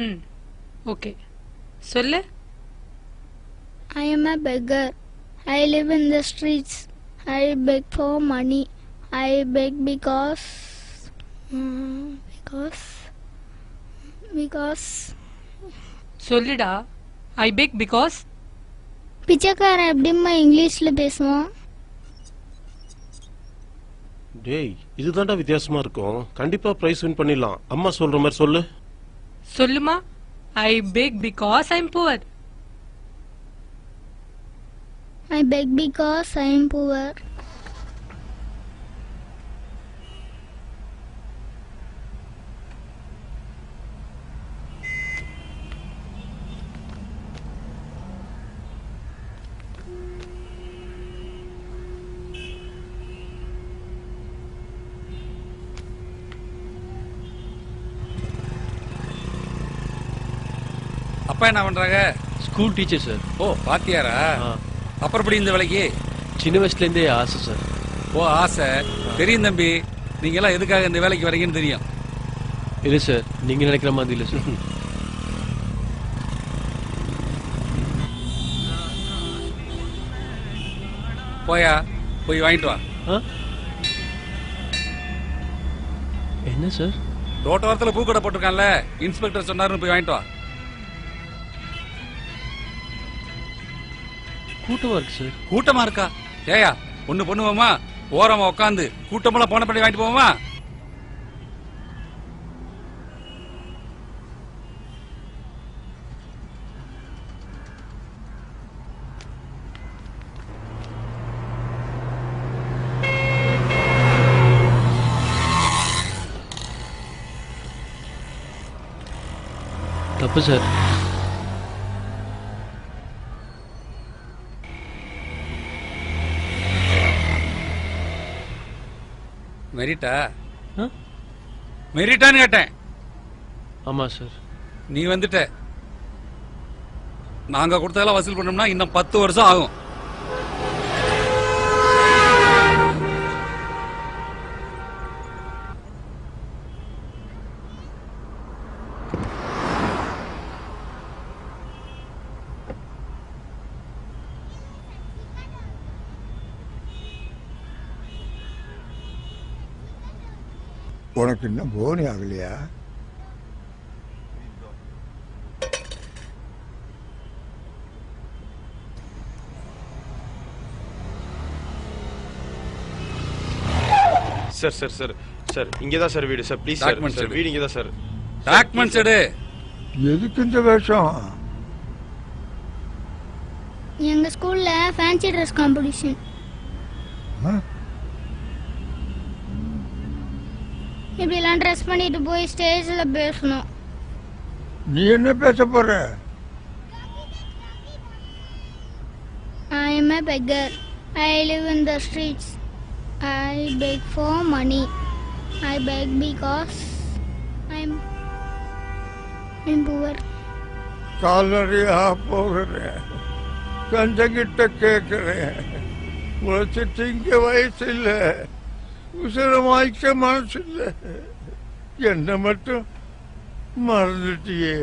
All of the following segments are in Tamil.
ம் ஓகே சொல்லு. I am a beggar. I live in the streets. I beg for money. I beg because சொல்லுடா. ஐ பெக் பிகாஸ். பிச்சைக்காரன் எப்படிம்மா இங்கிலீஷ்ல பேசுவான்? டேய் இதுதான்டா வித்தியாசமா இருக்கும். கண்டிப்பா பிரைஸ் வின் பண்ணிடலாம். அம்மா சொல்ற மாதிரி சொல்லு. சொல்லுமா. I beg because I am poor. I beg because I am poor. அப்பா என்ன பண்றாங்க? School teacher sir. ஓ பாத்தியாரா? அப்புறம் எப்படி இந்த வேலைக்கு? சின்ன வயசுல இருந்தே ஆசை சார். ஓ ஆசை தெரியும் தம்பி. நீங்க எல்லாம் எதுக்காக இந்த வேலைக்கு வரீங்கன்னு தெரியும். இல்லை சார், நீங்க நினைக்கிற மாதிரி இல்லை சார். போயா போய் வாங்கிட்டு வா. என்ன சார்? ரோட்ட வாரத்தில் பூக்கடை போட்டிருக்கான்ல, இன்ஸ்பெக்டர் சொன்னாருன்னு போய் வாங்கிட்டு வா. கூட்டமா இருக்கு சார். கூட்டமா இருக்கா? ஏயா ஒண்ணு பண்ணுவோமா, ஓரமா உட்காந்து கூட்டமெல்லாம் போன பண்ணி வாங்கிட்டு போவோமா? தப்பு சார். மெரிட்டா? மெரிட்டான்னு கேட்டேன். ஆமா சார். நீ வந்துட்ட. நாங்க கொடுத்ததெல்லாம் வசூல் பண்ணோம்னா இன்னும் 10 வருஷம் ஆகும். உனக்கு இன்னும் போனி ஆகலையா? சார் சார் சார் சார் இங்கே தான் சார் வீடு சார். ப்ளீஸ் சார், சார் வீடு இங்கே தான் சார். டாக்குமெண்ட்ஸ் எடு. எதுக்கு இந்த வேஷம்? எங்க ஸ்கூல்ல ஃபேன்சி ட்ரெஸ் காம்படிஷன். இப்படிலாம் ட்ரெஸ் பண்ணிட்டு போய் ஸ்டேஜ்ல பேசணும். நீ என்ன பேச போற? I am a beggar. I live in the streets. I beg for money. I beg because I'm poor. கால்நடையா போகிறேன், கஞ்சங்கிட்ட கேட்கிறேன். உழைச்சிட்டு இங்க வயசு இல்லை, உசுரமாய்க்க மனசு இல்லை. என்ன மட்டும் மறந்துட்டியே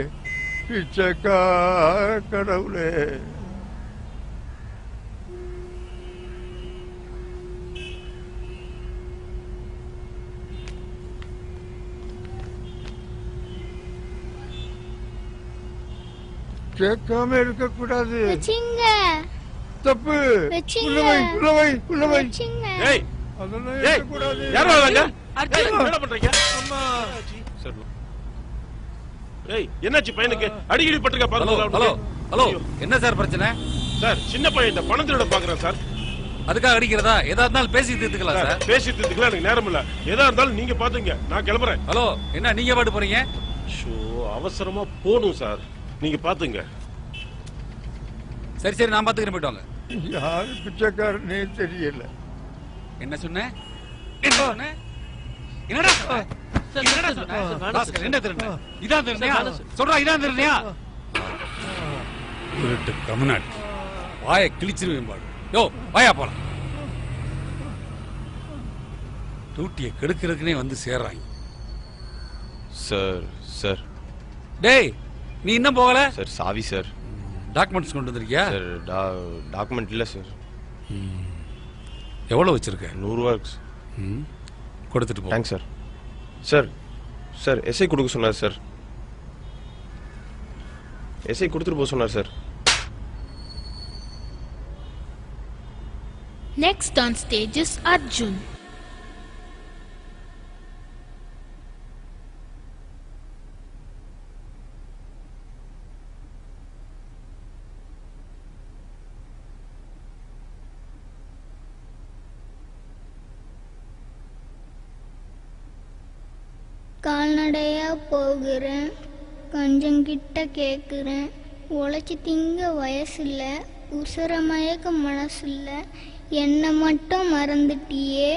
பிச்சைக்கா கடவுளே. கேட்காம இருக்க கூடாது. தப்பு. என்னாச்சு பையனுக்கு? அடிக்கடி பட்டிருக்கா? ஹலோ என்ன சார் பிரச்சனை? சார் சின்ன பையன் இந்த பணத்தோட பாக்குறேன் சார். அதுக்காக அடிக்கிறதா? எதா இருந்தாலும் பேசி தீர்த்துக்கலாம் சார். பேசி தீர்த்துக்கலாம், எனக்கு நேரம் இல்ல. எதா இருந்தாலும் நீங்க பாத்துங்க, நான் கிளம்புறேன். ஹலோ என்ன நீங்க பாட்டு போறீங்க? அவசரமா போகணும் சார், நீங்க பாத்துங்க. சரி சரி நான் பாத்துக்கிறேன், போயிட்டு வாங்க. யாரு பிச்சைக்காரனே தெரியல. என்ன சொன்ன? என்னடா என்ன திருநா? இதான் திருநியா? சொல்றா இதான் திருநியா? தமிழ்நாடு வாயை கிழிச்சிருவேன் பாடு. யோ வாயா போலாம். டியூட்டியை கெடுக்கிறதுக்குனே வந்து சேர்றாங்க. சார் சார் டேய் நீ இன்னும் போகல? சார் சாவி சார். டாக்குமெண்ட்ஸ் கொண்டு வந்திருக்கியா? சார் டாக்குமெண்ட் இல்லை சார். எவ்வளோ வச்சிருக்க? 100 ரூபா இருக்கு சார். கொடுத்துட்டு போ. Thanks sir. Sir sir SI கொடுக்க சொன்னார் சார். எஸ்ஐ கொடுத்துட்டு போக சொன்னார் sir. Next on stage is Arjun. கால்நடையா போகிறேன், கொஞ்சம் கிட்ட கேட்குறேன். உழைச்சி திங்க வயசில்ல, உசுர மயக்க மனசில்ல, என்னை மட்டும் மறந்துட்டியே.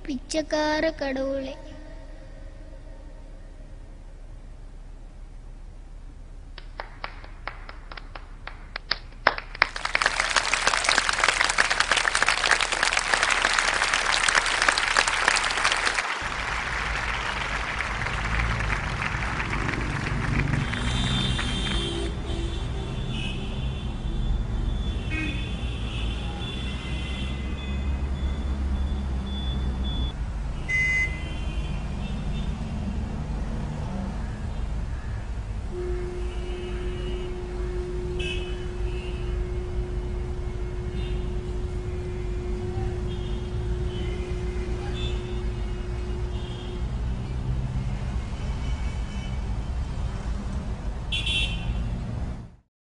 பிச்சைக்கார கடவுளே.